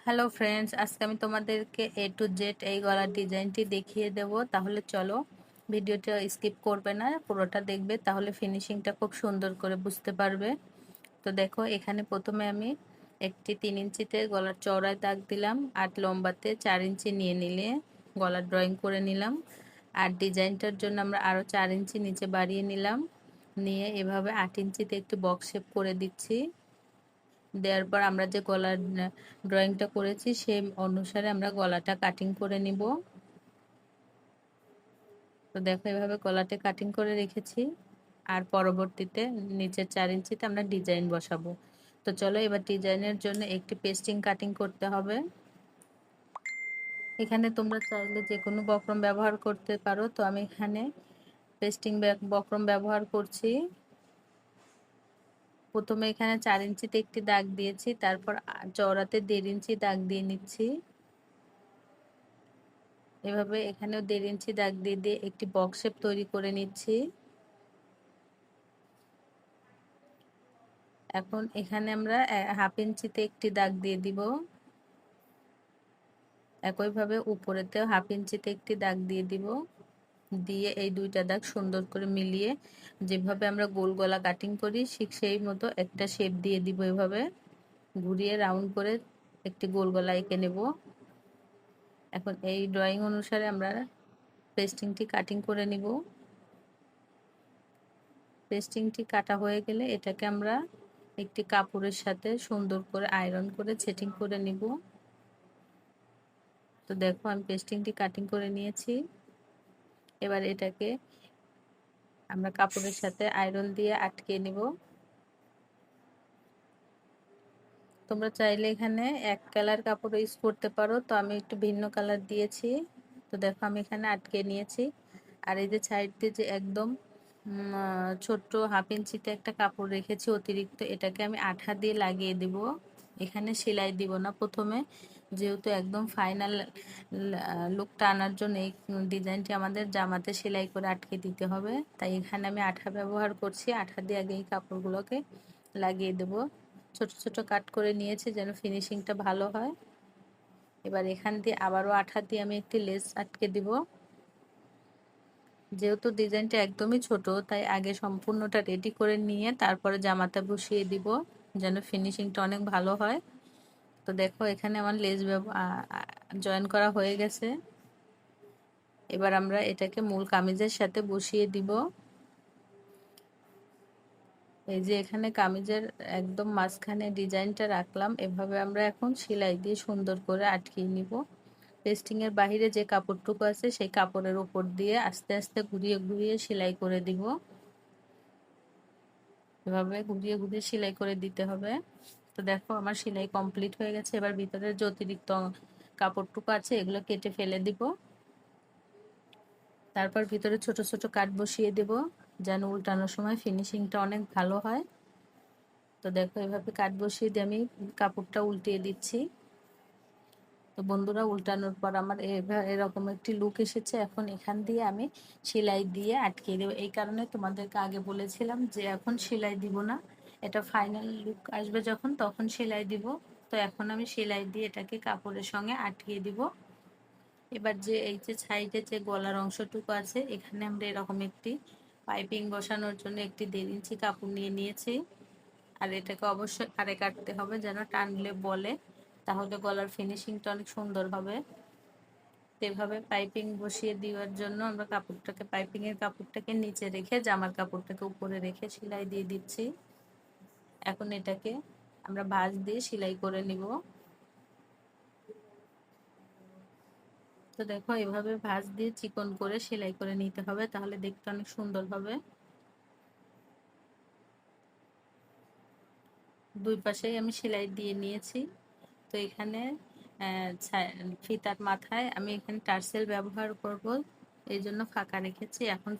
Hello friends, আজকে আমি তোমাদেরকে এ টু জেড এই গলার ডিজাইনটি দেখিয়ে দেব। তাহলে চলো, ভিডিওটা স্কিপ করবে না, পুরোটা দেখবে, তাহলে ফিনিশিংটা খুব সুন্দর করে বুঝতে পারবে। তো দেখো, এখানে প্রথমে আমি একটি 3 ইঞ্চিতে গলার চওড়ায় দাগ দিলাম, আর লম্বাতে 4 ইঞ্চি নিয়ে নিলে গলার ড্রয়িং করে নিলাম। আর ডিজাইনটার জন্য আমরা আরও 4 ইঞ্চি নিচে বাড়িয়ে নিলাম, নিয়ে এভাবে 8 ইঞ্চিতে একটি বক্স শেপ করে দিচ্ছি। দেওয়ার পর আমরা যে গলার ড্রয়িংটা করেছি সেই অনুসারে আমরা গলাটা কাটিং করে নিব। তো দেখো, এভাবে গলাটা কাটিং করে রেখেছি, আর পরবর্তীতে নিচের 4 ইঞ্চিতে আমরা ডিজাইন বসাবো। তো চলো, এবার ডিজাইনের জন্য একটি পেস্টিং কাটিং করতে হবে। এখানে তোমরা চাইলে যে কোনো বক্রম ব্যবহার করতে পারো, তো আমি এখানে পেস্টিং বক্রম ব্যবহার করছি। প্রথমে এখানে 4 ইঞ্চিতে একটি দাগ দিয়েছি, তারপর চওড়াতে 1.5 ইঞ্চি দাগ দিয়ে নিচ্ছি। এভাবে এখানেও 1.5 ইঞ্চি দাগ দিয়ে দিয়ে একটি বক্স শেপ তৈরি করে নিচ্ছি। এখন এখানে আমরা 1/2 ইঞ্চিতে একটি দাগ দিয়ে দিব। একইভাবে উপরেতেও 1/2 ইঞ্চিতে একটি দাগ দিয়ে দিব, দিয়ে এই দুইটা দাগ সুন্দর করে মিলিয়ে যেভাবে আমরা গোল গলা কাটিং করি ঠিক সেই মতো একটা শেপ দিয়ে দিব। এভাবে ঘুরিয়ে রাউন্ড করে একটি গোল গলা এঁকে নেব। এখন এই ড্রয়িং অনুসারে আমরা পেস্টিংটি কাটিং করে নিব। পেস্টিংটি কাটা হয়ে গেলে এটাকে আমরা একটি কাপড়ের সাথে সুন্দর করে আয়রন করে সেটিং করে নিব। তো দেখো, আমি পেস্টিংটি কাটিং করে নিয়েছি। এবার এটাকে আমরা কাপড়ের সাথে আয়রন দিয়ে আটকে নিব। তোমরা চাইলে এখানে এক কালার কাপড় ইউজ করতে পারো, তো আমি একটু ভিন্ন কালার দিয়েছি। তো দেখো, আমি এখানে আটকে নিয়েছি। আর এই যে সাইড দিয়ে যে একদম ছোট্ট 1/2 ইঞ্চিতে একটা কাপড় রেখেছি অতিরিক্ত, এটাকে আমি আঠা দিয়ে লাগিয়ে দিব। এখানে সেলাই দিব না প্রথমে, যেহেতু একদম ফাইনাল লুকটা আনার জন্য এই ডিজাইনটি আমাদের জামাতে সেলাই করে আটকে দিতে হবে। তাই এখানে আমি আঠা ব্যবহার করছি। আঠা দিয়ে আগে এই কাপড়গুলোকে লাগিয়ে দেব। ছোট ছোট কাট করে নিয়েছি যেন ফিনিশিংটা ভালো হয়। এবার এখান দিয়ে আবারও আঠা দিয়ে আমি একটি লেস আটকে দিব। যেহেতু ডিজাইনটা একদমই ছোট, তাই আগে সম্পূর্ণটা রেডি করে নিয়ে তারপরে জামাটা বসিয়ে দিব যেন ফিনিশিংটা অনেক ভালো হয়। তো দেখো, এখানে আমার লেস জয়েন করা হয়ে গেছে। এবার আমরা এটাকে মূল কামিজের সাথে বসিয়ে দিব। এই যে এখানে কামিজের একদম মাঝখানে ডিজাইনটা রাখলাম, এভাবে আমরা এখন সেলাই দিয়ে সুন্দর করে আটকিয়ে নিব। পেস্টিং এর বাহিরে যে কাপড়টুকু আছে সেই কাপড়ের উপর দিয়ে আস্তে আস্তে ঘুরিয়ে ঘুরিয়ে সেলাই করে দিব। এভাবে ঘুরিয়ে ঘুরিয়ে সেলাই করে দিতে হবে। তো দেখো, আমার সেলাই কমপ্লিট হয়ে গেছে। এবার ভিতরের যে অতিরিক্ত কাপড়টুকু আছে এগুলো কেটে ফেলে দিব। তারপর ভিতরে ছোট ছোট কাট বসিয়ে দেব যেন উল্টানোর সময় ফিনিশিংটা অনেক ভালো হয়। তো দেখো, এভাবে কাট বসিয়ে দিয়ে আমি কাপড়টা উল্টিয়ে দিচ্ছি। তো বন্ধুরা, উল্টানোর পর আমার এরকম একটি লুক এসেছে। এখন এখান দিয়ে আমি সেলাই দিয়ে আটকে দেবো। এই কারণে তোমাদেরকে আগে বলেছিলাম যে এখন সেলাই দিব না, এটা ফাইনাল লুক আসবে যখন তখন সেলাই দিব। তো এখন আমি সেলাই দিয়ে এটাকে কাপড়ের সঙ্গে আটকিয়ে দিব। এবার যে এই যে সাইডে যে গলার অংশটুকু আছে এখানে আমরা এরকম একটি পাইপিং বসানোর জন্য একটি 1.5 ইঞ্চি কাপড় নিয়ে নিয়েছি। আর এটাকে অবশ্যই আরে কাটতে হবে যেন টানলে বলে, তাহলে গলার ফিনিশিংটা অনেক সুন্দর হবে। এভাবে পাইপিং বসিয়ে দেওয়ার জন্য আমরা কাপড়টাকে পাইপিং এর কাপড়টাকে নিচে রেখে জামার কাপড়টাকে উপরে রেখে সেলাই দিয়ে দিচ্ছি। এখন এটাকে আমরা ভাঁজ দিয়ে সেলাই করে নিব। তো দেখো, এভাবে ভাঁজ দিয়ে চিকন করে সেলাই করে নিতে হবে, তাহলে দেখতে অনেক সুন্দর হবে। দুই পাশেই আমি সেলাই দিয়ে নিয়েছি। তো এখানে ফিতার মাথায় আমি এখানে টার্সেল ব্যবহার করব, এই জন্য ফাঁকা রেখেছি। এখন